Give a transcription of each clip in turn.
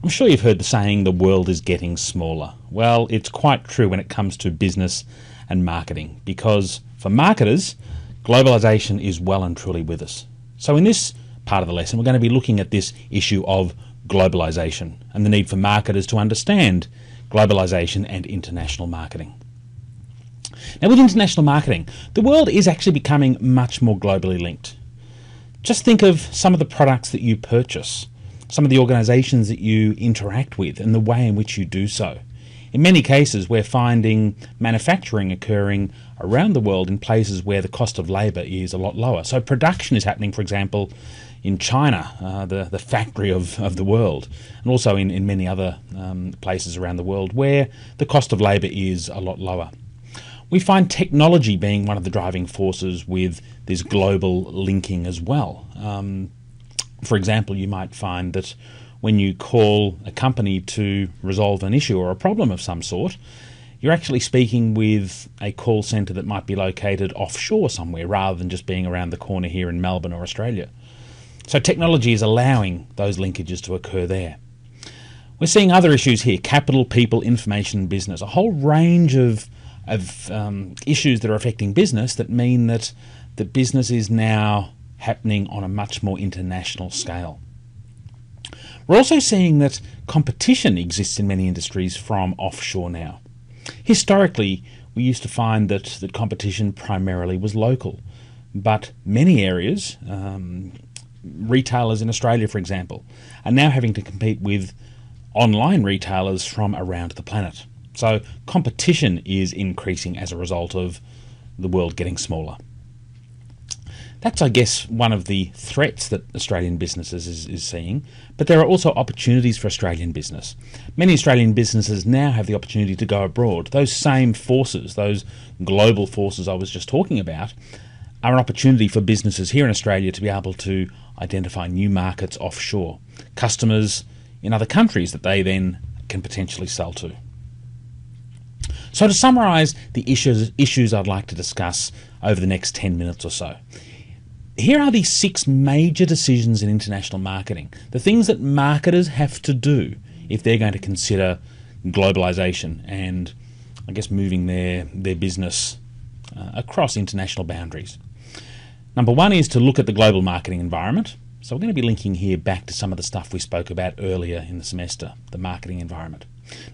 I'm sure you've heard the saying, the world is getting smaller. Well, it's quite true when it comes to business and marketing, because for marketers, globalisation is well and truly with us. So in this part of the lesson, we're going to be looking at this issue of globalisation and the need for marketers to understand globalisation and international marketing. Now, with international marketing, the world is actually becoming much more globally linked. Just think of some of the products that you purchase, some of the organisations that you interact with, and the way in which you do so. In many cases, we're finding manufacturing occurring around the world in places where the cost of labour is a lot lower. So production is happening, for example, in China, the factory of the world, and also in many other places around the world where the cost of labour is a lot lower. We find technology being one of the driving forces with this global linking as well. For example, you might find that when you call a company to resolve an issue or a problem of some sort, you're actually speaking with a call centre that might be located offshore somewhere rather than just being around the corner here in Melbourne or Australia. So technology is allowing those linkages to occur there. We're seeing other issues here: capital, people, information, business, a whole range of issues that are affecting business that mean that the business is now happening on a much more international scale. We're also seeing that competition exists in many industries from offshore now. Historically, we used to find that competition primarily was local, but many areas, retailers in Australia, for example, are now having to compete with online retailers from around the planet. So competition is increasing as a result of the world getting smaller. That's, I guess, one of the threats that Australian businesses is seeing, but there are also opportunities for Australian business. Many Australian businesses now have the opportunity to go abroad. Those same forces, those global forces I was just talking about, are an opportunity for businesses here in Australia to be able to identify new markets offshore, customers in other countries that they then can potentially sell to. So to summarise the issues I'd like to discuss over the next 10 minutes or so, here are the 6 major decisions in international marketing, the things that marketers have to do if they're going to consider globalisation and, I guess, moving their business across international boundaries. Number 1 is to look at the global marketing environment. So we're going to be linking here back to some of the stuff we spoke about earlier in the semester, the marketing environment.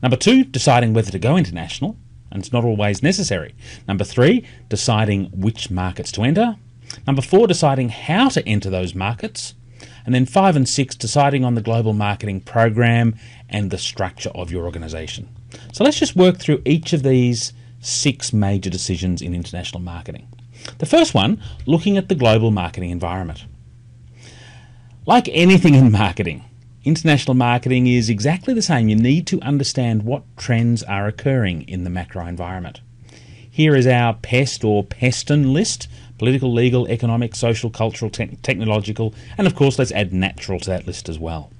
Number 2, deciding whether to go international, and it's not always necessary. Number 3, deciding which markets to enter. Number 4, deciding how to enter those markets. And then 5 and 6, deciding on the global marketing program and the structure of your organisation. So let's just work through each of these 6 major decisions in international marketing. The first one, looking at the global marketing environment. Like anything in marketing, international marketing is exactly the same. You need to understand what trends are occurring in the macro environment. Here is our PEST or PESTON list: political, legal, economic, social, cultural, technological, and of course let's add natural to that list as well.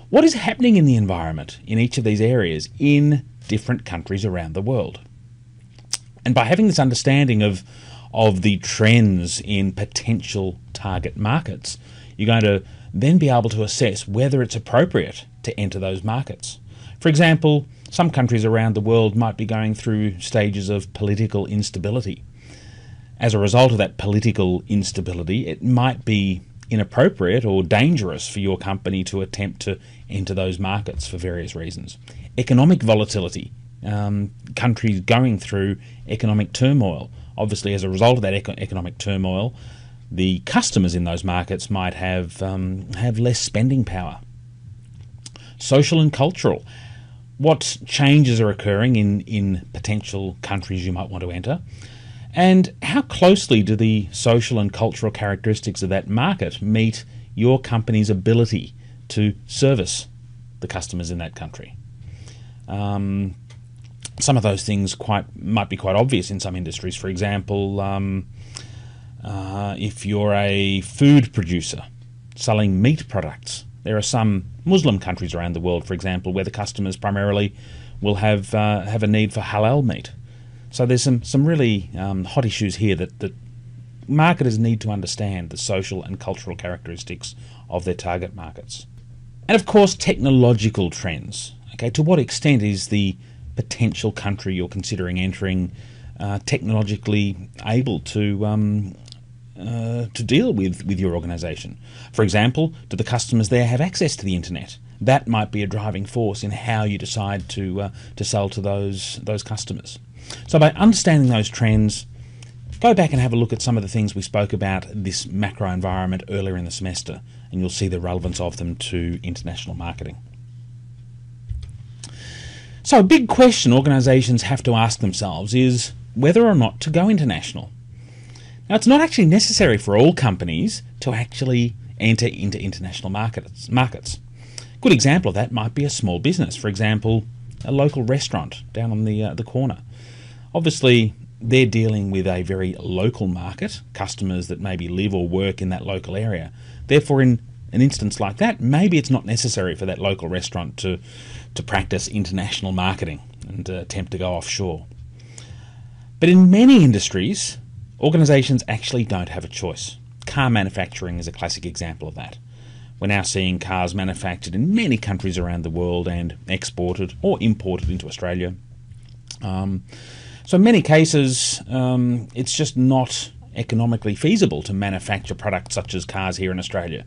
What is happening in the environment in each of these areas in different countries around the world? And by having this understanding of the trends in potential target markets, you're going to then be able to assess whether it's appropriate to enter those markets. For example, some countries around the world might be going through stages of political instability. As a result of that political instability, it might be inappropriate or dangerous for your company to attempt to enter those markets for various reasons. Economic volatility, countries going through economic turmoil. Obviously, as a result of that economic turmoil, the customers in those markets might have less spending power. Social and cultural. What changes are occurring in potential countries you might want to enter? And how closely do the social and cultural characteristics of that market meet your company's ability to service the customers in that country? Some of those things might be quite obvious in some industries. For example, if you're a food producer selling meat products, there are some Muslim countries around the world, for example, where the customers primarily will have a need for halal meat. So there's some really hot issues here that marketers need to understand the social and cultural characteristics of their target markets. And of course, technological trends. Okay, to what extent is the potential country you're considering entering technologically able to deal with your organisation? For example, do the customers there have access to the internet? That might be a driving force in how you decide to sell to those customers. So by understanding those trends, go back and have a look at some of the things we spoke about this macro environment earlier in the semester, and you'll see the relevance of them to international marketing. So a big question organisations have to ask themselves is whether or not to go international. Now, it's not actually necessary for all companies to actually enter into international markets. Good example of that might be a small business, for example, a local restaurant down on the corner. Obviously, they're dealing with a very local market, customers that maybe live or work in that local area. Therefore, in an instance like that, maybe it's not necessary for that local restaurant to practice international marketing and attempt to go offshore. But in many industries, organisations actually don't have a choice. Car manufacturing is a classic example of that. We're now seeing cars manufactured in many countries around the world and exported or imported into Australia. So in many cases, it's just not economically feasible to manufacture products such as cars here in Australia.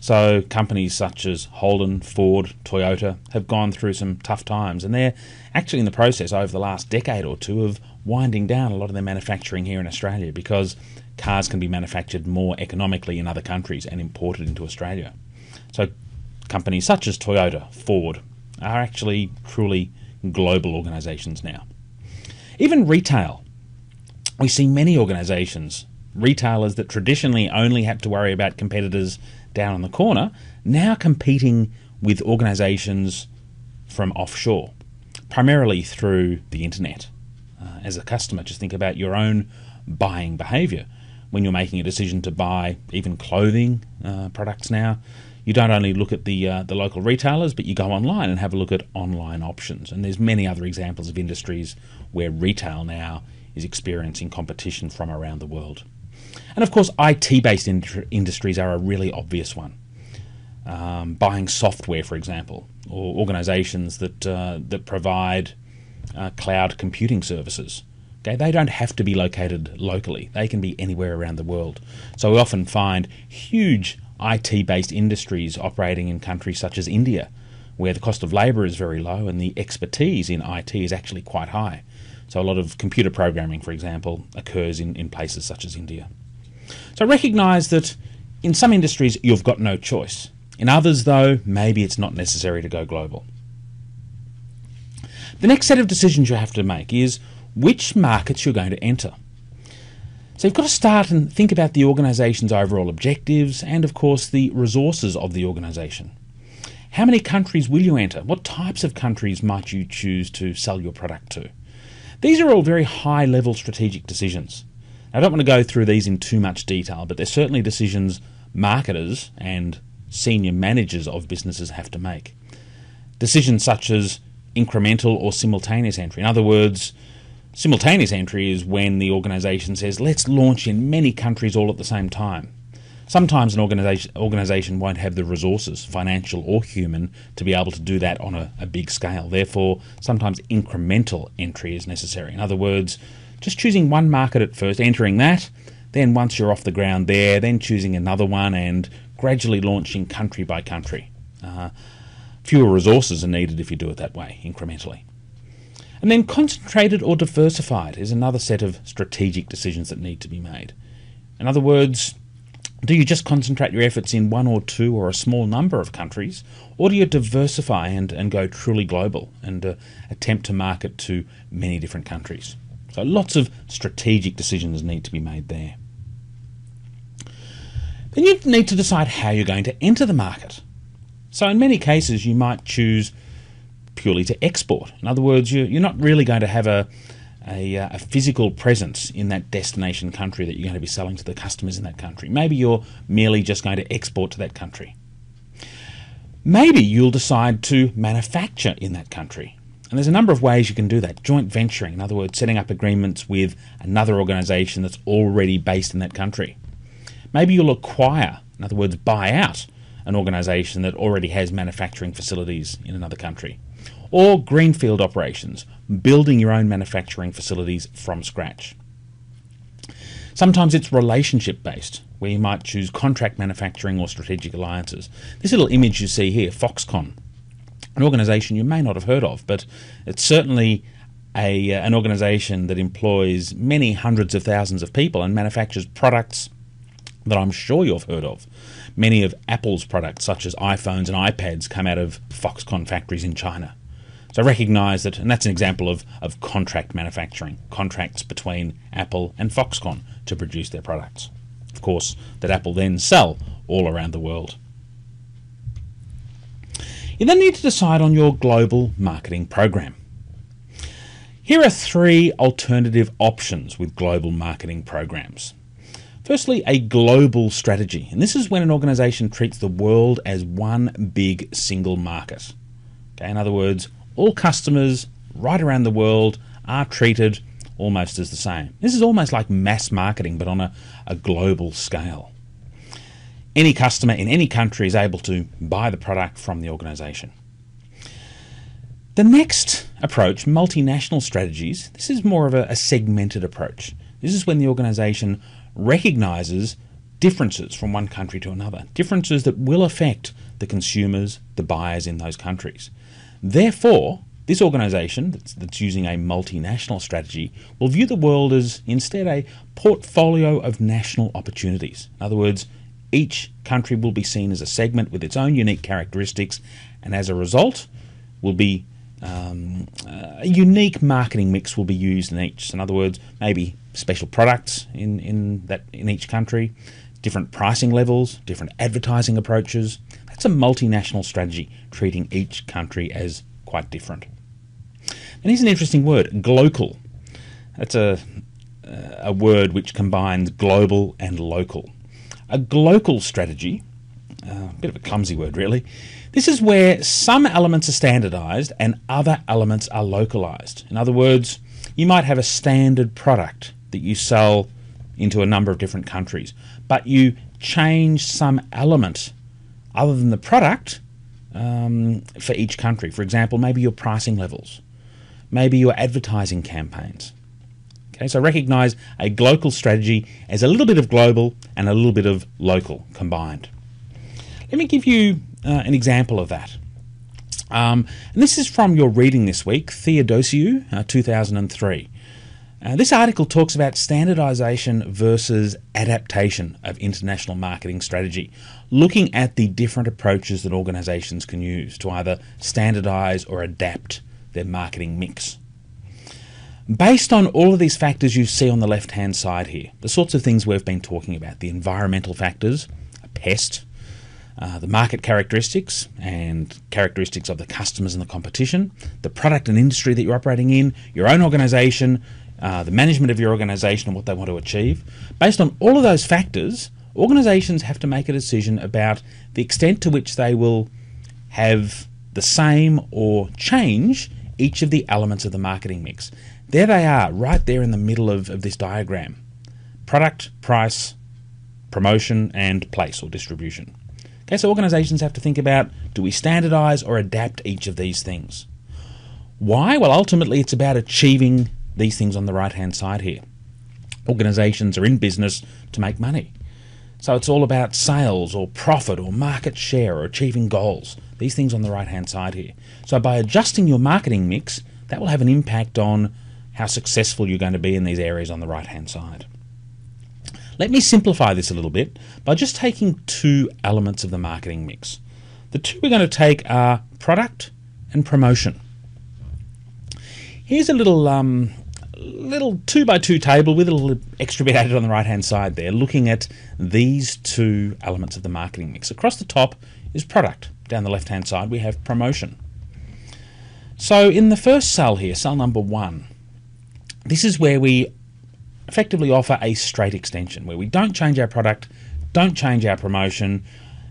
So companies such as Holden, Ford, Toyota have gone through some tough times, and they're actually in the process over the last decade or two of winding down a lot of their manufacturing here in Australia because cars can be manufactured more economically in other countries and imported into Australia. So companies such as Toyota, Ford are actually truly global organisations now. Even retail. We see many organisations, retailers that traditionally only had to worry about competitors down on the corner, now competing with organisations from offshore, primarily through the internet. As a customer, just think about your own buying behaviour. When you're making a decision to buy even clothing products now, you don't only look at the local retailers, but you go online and have a look at online options. And there's many other examples of industries where retail now is experiencing competition from around the world. And of course, IT-based industries are a really obvious one. Buying software, for example, or organisations that provide cloud computing services. Okay, they don't have to be located locally. They can be anywhere around the world. So we often find huge IT-based industries operating in countries such as India, where the cost of labour is very low and the expertise in IT is actually quite high. So a lot of computer programming, for example, occurs in places such as India. So recognise that in some industries you've got no choice. In others, though, maybe it's not necessary to go global. The next set of decisions you have to make is which markets you're going to enter. So you've got to start and think about the organisation's overall objectives and, of course, the resources of the organisation. How many countries will you enter? What types of countries might you choose to sell your product to? These are all very high-level strategic decisions. I don't want to go through these in too much detail, but they're certainly decisions marketers and senior managers of businesses have to make. Decisions such as incremental or simultaneous entry. In other words, simultaneous entry is when the organisation says, let's launch in many countries all at the same time. Sometimes an organisation won't have the resources, financial or human, to be able to do that on a big scale. Therefore, sometimes incremental entry is necessary. In other words, just choosing one market at first, entering that, then once you're off the ground there, then choosing another one and gradually launching country by country. Fewer resources are needed if you do it that way, incrementally. And then concentrated or diversified is another set of strategic decisions that need to be made. In other words, do you just concentrate your efforts in one or two or a small number of countries, or do you diversify and go truly global and attempt to market to many different countries? So lots of strategic decisions need to be made there. Then you need to decide how you're going to enter the market. So in many cases you might choose purely to export. In other words, you're not really going to have a physical presence in that destination country that you're going to be selling to the customers in that country. Maybe you're merely just going to export to that country. Maybe you'll decide to manufacture in that country. And there's a number of ways you can do that. Joint venturing, in other words, setting up agreements with another organisation that's already based in that country. Maybe you'll acquire, in other words, buy out an organisation that already has manufacturing facilities in another country. Or greenfield operations, building your own manufacturing facilities from scratch. Sometimes it's relationship based, where you might choose contract manufacturing or strategic alliances. This little image you see here, Foxconn, an organisation you may not have heard of, but it's certainly an organisation that employs many hundreds of thousands of people and manufactures products that I'm sure you've heard of. Many of Apple's products, such as iPhones and iPads, come out of Foxconn factories in China. So recognise that, and that's an example of contract manufacturing, contracts between Apple and Foxconn to produce their products. Of course, that Apple then sell all around the world. You then need to decide on your global marketing program. Here are 3 alternative options with global marketing programs. Firstly, a global strategy, and this is when an organisation treats the world as one big single market. Okay, in other words, all customers right around the world are treated almost as the same. This is almost like mass marketing, but on a global scale. Any customer in any country is able to buy the product from the organisation. The next approach, multinational strategies, this is more of a segmented approach. This is when the organisation recognises differences from one country to another, differences that will affect the consumers, the buyers in those countries. Therefore, this organisation that's using a multinational strategy will view the world as instead a portfolio of national opportunities. In other words, each country will be seen as a segment with its own unique characteristics, and as a result will be a unique marketing mix will be used in each. In other words, maybe special products in each country, different pricing levels, different advertising approaches. That's a multinational strategy, treating each country as quite different. And here's an interesting word, glocal. That's a word which combines global and local. A glocal strategy, a bit of a clumsy word really, this is where some elements are standardised and other elements are localised. In other words, you might have a standard product that you sell into a number of different countries, but you change some element other than the product for each country. For example, maybe your pricing levels, maybe your advertising campaigns. Okay, so recognise a global strategy as a little bit of global and a little bit of local combined. Let me give you an example of that. And this is from your reading this week, Theodosiou, 2003. This article talks about standardisation versus adaptation of international marketing strategy, looking at the different approaches that organisations can use to either standardise or adapt their marketing mix. Based on all of these factors you see on the left-hand side here, the sorts of things we've been talking about, the environmental factors, a pest, the market characteristics and characteristics of the customers and the competition, the product and industry that you're operating in, your own organisation, the management of your organisation and what they want to achieve. Based on all of those factors, organisations have to make a decision about the extent to which they will have the same or change each of the elements of the marketing mix. There they are, right there in the middle of this diagram. Product, price, promotion, and place or distribution. Okay, so organisations have to think about, do we standardise or adapt each of these things? Why? Well, ultimately it's about achieving these things on the right-hand side here. Organisations are in business to make money. So it's all about sales or profit or market share or achieving goals. These things on the right-hand side here. So by adjusting your marketing mix, that will have an impact on how successful you're going to be in these areas on the right-hand side. Let me simplify this a little bit by just taking 2 elements of the marketing mix. The 2 we're going to take are product and promotion. Here's a little 2x2 table with a little extra bit added on the right-hand side there, looking at these 2 elements of the marketing mix. Across the top is product. Down the left-hand side we have promotion. So in the first cell here, cell number 1, this is where we effectively offer a straight extension, where we don't change our product, don't change our promotion,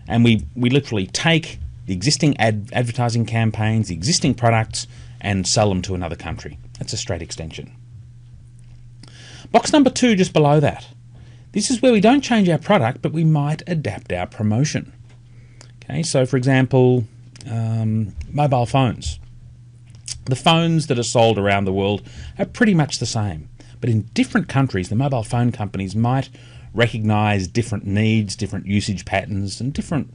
and we literally take the existing advertising campaigns, the existing products, and sell them to another country. That's a straight extension. Box number 2 just below that. This is where we don't change our product, but we might adapt our promotion. Okay, so for example, mobile phones. The phones that are sold around the world are pretty much the same, but in different countries, the mobile phone companies might recognise different needs, different usage patterns, and different,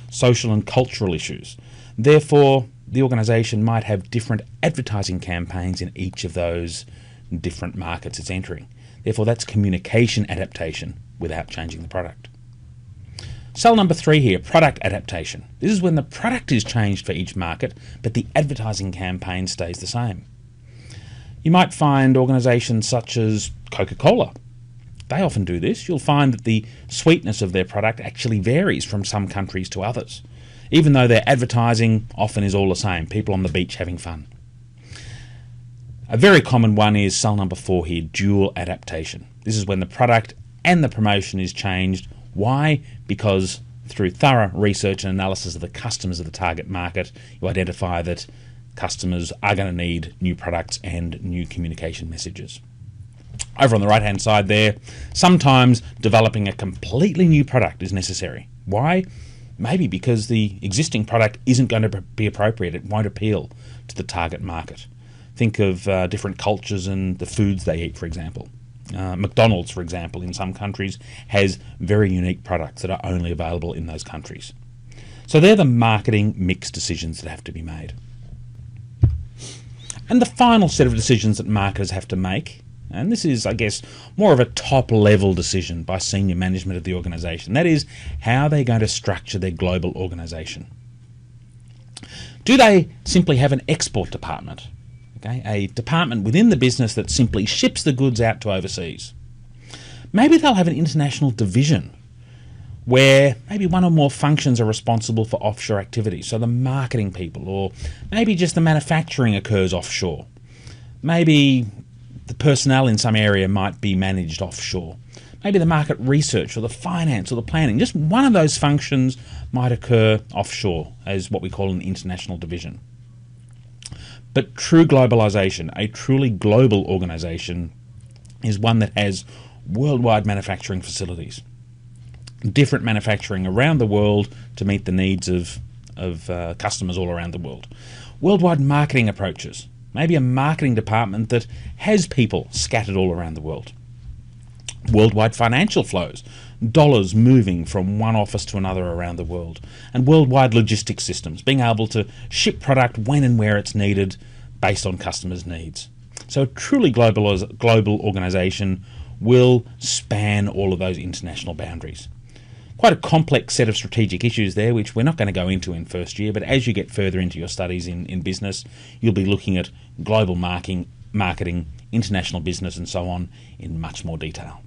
social and cultural issues. Therefore, the organisation might have different advertising campaigns in each of those different markets it's entering. Therefore, that's communication adaptation without changing the product. Cell number 3 here, product adaptation. This is when the product is changed for each market, but the advertising campaign stays the same. You might find organisations such as Coca-Cola. They often do this. You'll find that the sweetness of their product actually varies from some countries to others, even though their advertising often is all the same, people on the beach having fun. A very common one is cell number 4 here, dual adaptation. This is when the product and the promotion is changed. Why? Because through thorough research and analysis of the customers of the target market, you identify that customers are going to need new products and new communication messages. Over on the right-hand side there, sometimes developing a completely new product is necessary. Why? Maybe because the existing product isn't going to be appropriate. It won't appeal to the target market. Think of different cultures and the foods they eat, for example. McDonald's, for example, in some countries has very unique products that are only available in those countries. So they're the marketing mix decisions that have to be made. And the final set of decisions that marketers have to make, and this is, more of a top-level decision by senior management of the organisation. That is, how they're going to structure their global organisation. Do they simply have an export department? A department within the business that simply ships the goods out to overseas. Maybe they'll have an international division where maybe one or more functions are responsible for offshore activities, so the marketing people, or maybe just the manufacturing occurs offshore. Maybe the personnel in some area might be managed offshore. Maybe the market research or the finance or the planning, just one of those functions might occur offshore as what we call an international division. But true globalisation, a truly global organisation, is one that has worldwide manufacturing facilities. Different manufacturing around the world to meet the needs of customers all around the world. Worldwide marketing approaches. Maybe a marketing department that has people scattered all around the world. Worldwide financial flows. Dollars moving from one office to another around the world, and worldwide logistics systems, being able to ship product when and where it's needed based on customers' needs. So a truly global organisation will span all of those international boundaries. Quite a complex set of strategic issues there, which we're not going to go into in first year, but as you get further into your studies in business, you'll be looking at global marketing, international business and so on in much more detail.